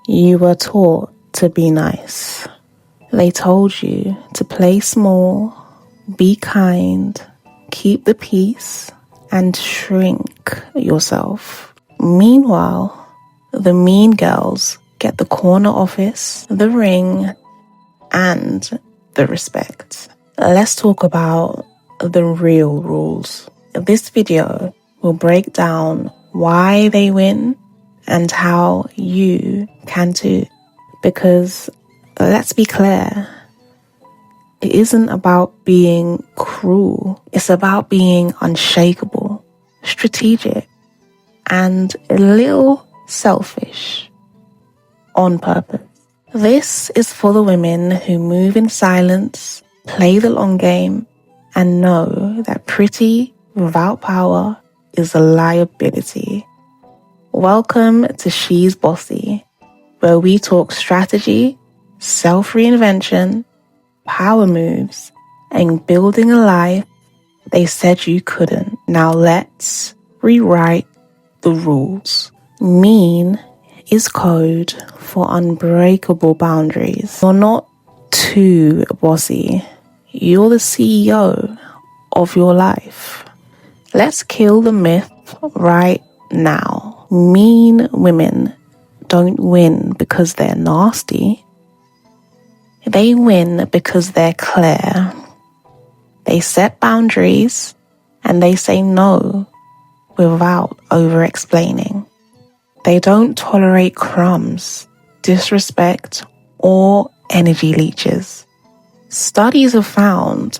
You were taught to be nice. They told you to play small, be kind, keep the peace, and shrink yourself. Meanwhile, the mean girls get the corner office, the ring, and the respect. Let's talk about the real rules. This video will break down why they win and how you can too. Because let's be clear, it isn't about being cruel. It's about being unshakable, strategic, and a little selfish on purpose. This is for the women who move in silence, play the long game, and know that pretty without power is a liability. Welcome to She's Bossy, where we talk strategy, self-reinvention, power moves, and building a life they said you couldn't. Now let's rewrite the rules. Mean is code for unbreakable boundaries. You're not too bossy. You're the CEO of your life. Let's kill the myth right now. Mean women don't win because they're nasty. They win because they're clear. They set boundaries and they say no without over-explaining. They don't tolerate crumbs, disrespect, or energy leeches. Studies have found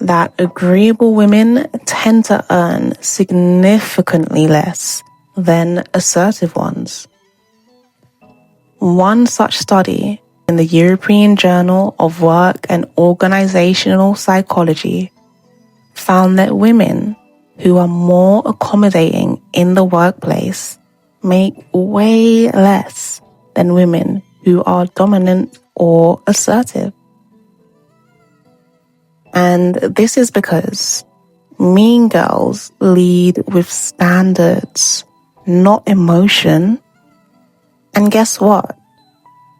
that agreeable women tend to earn significantly less than assertive ones. One such study in the European Journal of Work and Organizational Psychology found that women who are more accommodating in the workplace make way less than women who are dominant or assertive. And this is because mean girls lead with standards, not emotion. And guess what?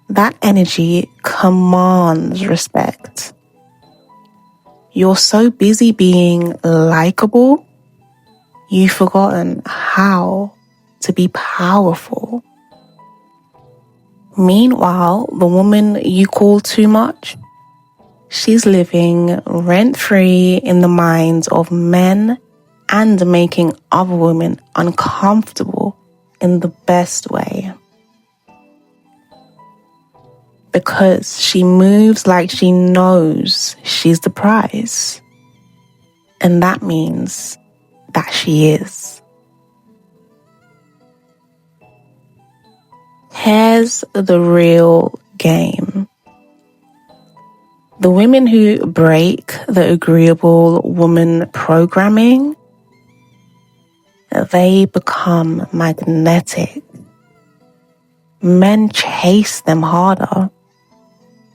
That energy commands respect. You're so busy being likable, you've forgotten how to be powerful. Meanwhile, the woman you call too much, she's living rent-free in the minds of men and making other women uncomfortable in the best way. Because she moves like she knows she's the prize. And that means that she is. Here's the real game. The women who break the agreeable woman programming, they become magnetic. Men chase them harder.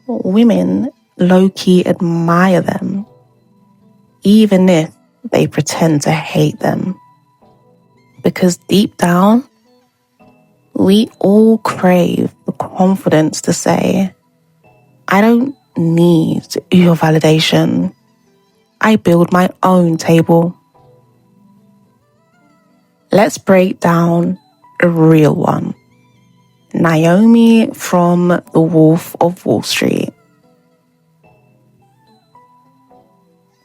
Women low-key admire them, even if they pretend to hate them. Because deep down, we all crave the confidence to say, I don't need your validation. I build my own table. Let's break down a real one. Naomi from The Wolf of Wall Street.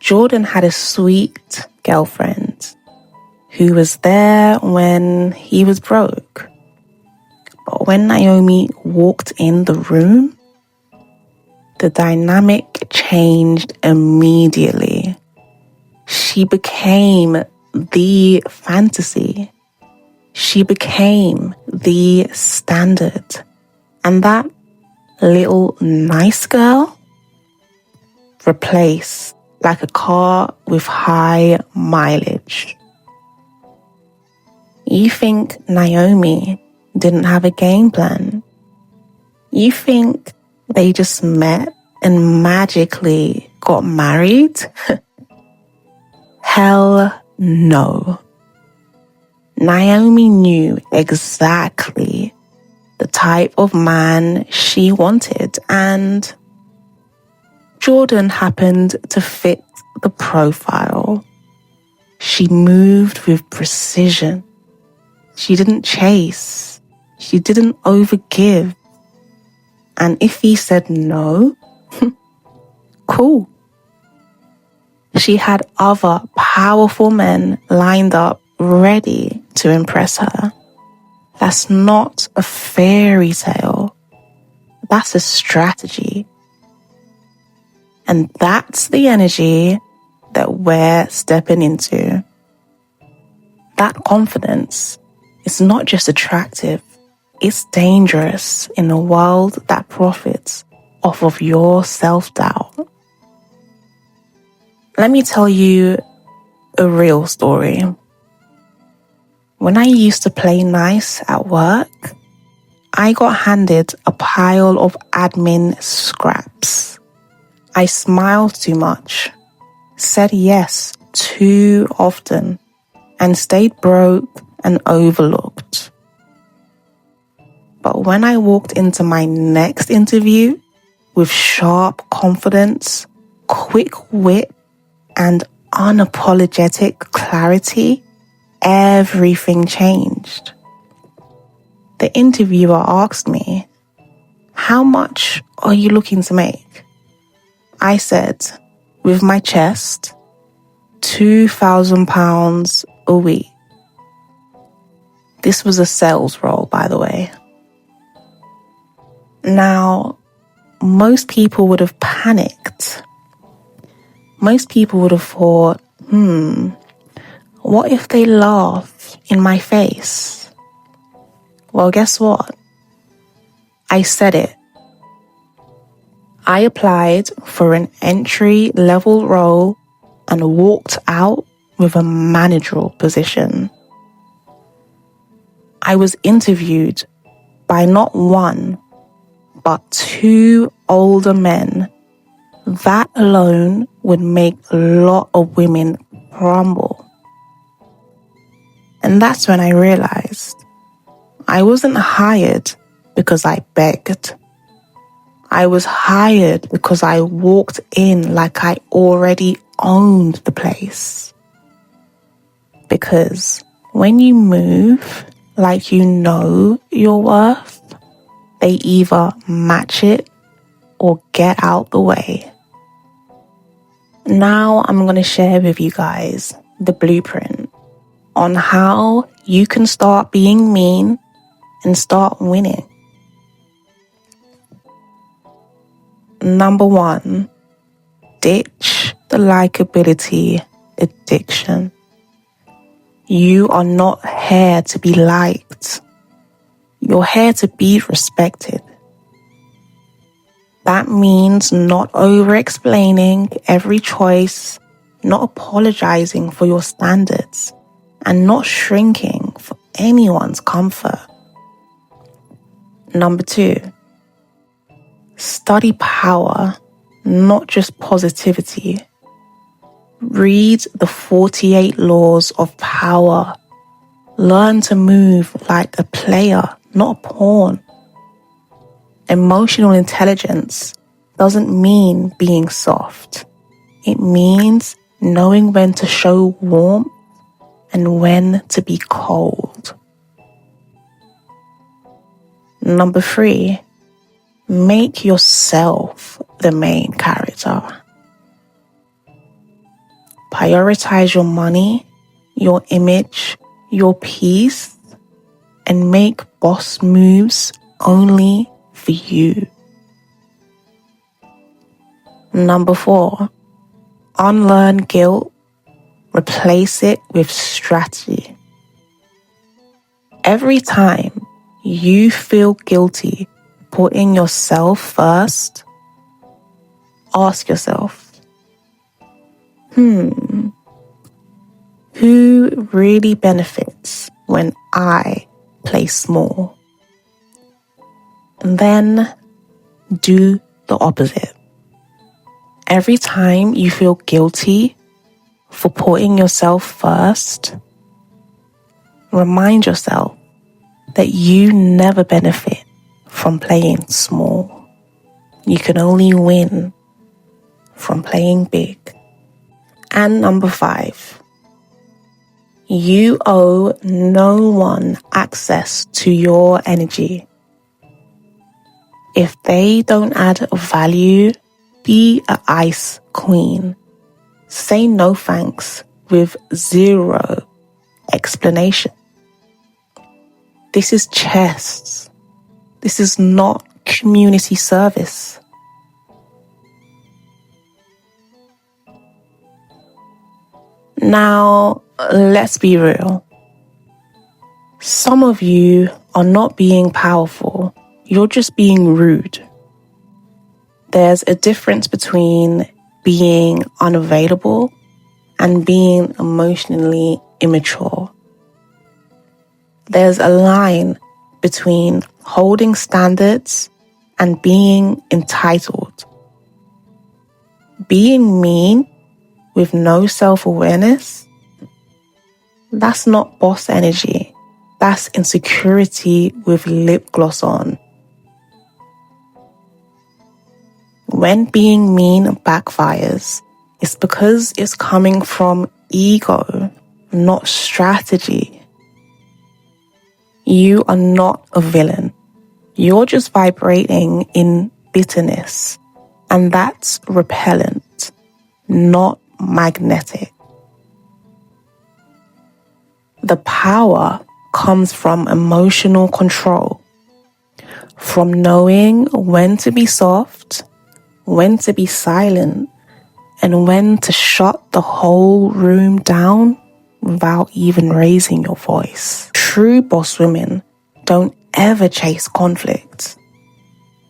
Jordan had a sweet girlfriend who was there when he was broke. But when Naomi walked in the room, the dynamic changed immediately. She became the fantasy. She became the standard. And that little nice girl replaced like a car with high mileage. You think Naomi didn't have a game plan? You think they just met and magically got married? Hell no. Naomi knew exactly the type of man she wanted, and Jordan happened to fit the profile. She moved with precision. She didn't chase. She didn't overgive. And if he said no, cool. She had other powerful men lined up ready to impress her. That's not a fairy tale. That's a strategy. And that's the energy that we're stepping into. That confidence is not just attractive, it's dangerous in a world that profits off of your self-doubt. Let me tell you a real story. When I used to play nice at work, I got handed a pile of admin scraps. I smiled too much, said yes too often, and stayed broke and overlooked. But when I walked into my next interview with sharp confidence, quick wit, and unapologetic clarity, everything changed. The interviewer asked me, "How much are you looking to make?" I said, with my chest, £2,000 a week. This was a sales role, by the way. Now, most people would have panicked. Most people would have thought, what if they laugh in my face? Well, guess what? I said it. I applied for an entry-level role and walked out with a managerial position. I was interviewed by not one, but 2 older men. That alone would make a lot of women crumble. And that's when I realized I wasn't hired because I begged. I was hired because I walked in like I already owned the place. Because when you move like you know your worth, they either match it or get out the way. Now I'm going to share with you guys the blueprint on how you can start being mean and start winning. Number 1, ditch the likability addiction. You are not here to be liked. You're here to be respected. That means not over-explaining every choice, not apologizing for your standards, and not shrinking for anyone's comfort. Number 2, study power, not just positivity. Read the 48 laws of power. Learn to move like a player, not a pawn. Emotional intelligence doesn't mean being soft. It means knowing when to show warmth and when to be cold. Number 3, make yourself the main character. Prioritize your money, your image, your peace, and make boss moves only for you. Number 4, unlearn guilt, replace it with strategy. Every time you feel guilty putting yourself first, ask yourself, who really benefits when I play small? And then do the opposite. Every time you feel guilty for putting yourself first, remind yourself that you never benefit from playing small. You can only win from playing big. And number 5, you owe no one access to your energy. If they don't add value, be an ice queen. Say no thanks with 0 explanation. This is chess. This is not community service. Now, let's be real. Some of you are not being powerful. You're just being rude. There's a difference between being unavailable and being emotionally immature. There's a line between holding standards and being entitled. Being mean with no self-awareness, that's not boss energy. That's insecurity with lip gloss on. When being mean backfires, it's because it's coming from ego, not strategy. You are not a villain. You're just vibrating in bitterness, and that's repellent, not magnetic. The power comes from emotional control, from knowing when to be soft, when to be silent, and when to shut the whole room down without even raising your voice. True boss women don't ever chase conflict.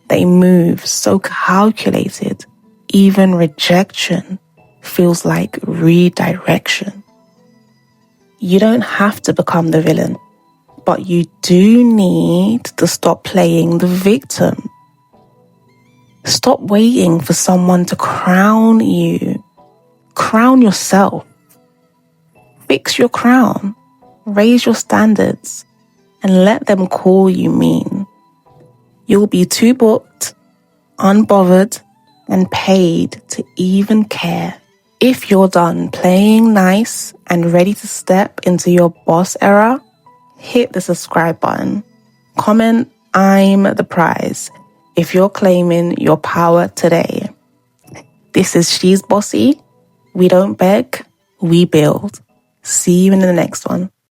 They move so calculated, even rejection feels like redirection. You don't have to become the villain, but you do need to stop playing the victim. Stop waiting for someone to crown you. Crown yourself. Fix your crown. Raise your standards and let them call you mean. You'll be too booked, unbothered, and paid to even care. If you're done playing nice and ready to step into your boss era, hit the subscribe button. Comment, I'm the prize, if you're claiming your power today. This is She's Bossy. We don't beg, we build. See you in the next one.